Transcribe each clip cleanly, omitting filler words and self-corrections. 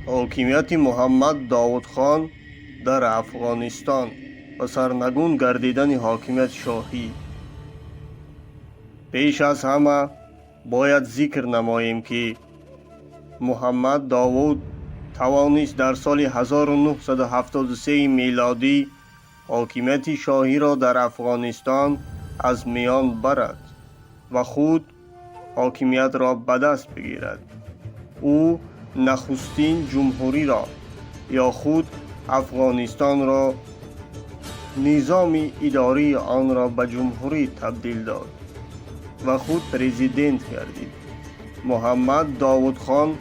حاکمیت محمد داودخان در افغانستان و سرنگون گردیدن حاکمیت شاهی. پیش از همه باید ذکر نماییم که محمد داود توانست در سال 1973 میلادی حاکمیت شاهی را در افغانستان از میان برد و خود حاکمیت را به دست بگیرد. او نخستین جمهوری را یا خود افغانستان را نظام اداری آن را به جمهوری تبدیل داد و خود پرزیدنت گردید. محمد داودخان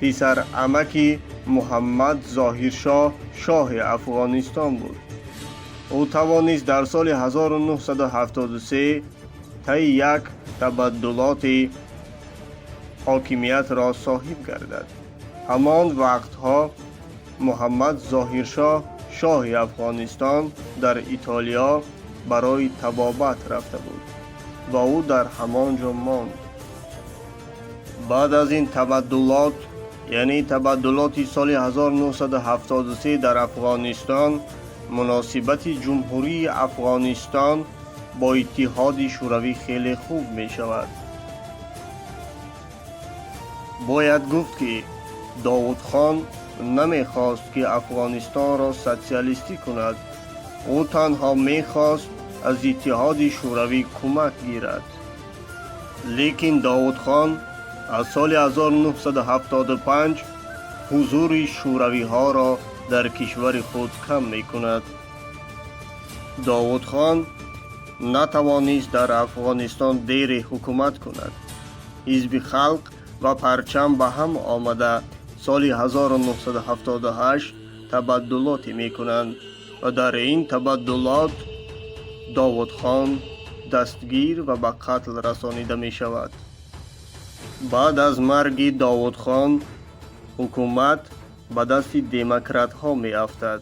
پسر عمک محمد ظاهرشاه شاه افغانستان بود. او توانست در سال 1973 طی یک تبدلات حاکمیت را صاحب گردد. همان وقتها محمد ظاهرشاه شاه افغانستان در ایتالیا برای طبابت رفته بود و او در همانجا ماند. بعد از این تبدلات یعنی تبدلات سال 1973 در افغانستان، مناسبت جمهوری افغانستان با اتحاد شوروی خیلی خوب می شود. باید گفت که داود خان نمی خواست که افغانستان را سوسیالیستی کند. او تنها می خواست از اتحاد شوروی کمک گیرد. لیکن داود خان از سال 1975 حضور شوروی ها را در کشور خود کم می کند. داود خان نتوانست در افغانستان دیر حکومت کند. حزب خلق و پرچم به هم آمده سال 1978 تبدلات می کنند و در این تبدلات داود خان دستگیر و به قتل رسانیده می شود. بعد از مرگ داود خان حکومت به دست دموکرات ها می افتد.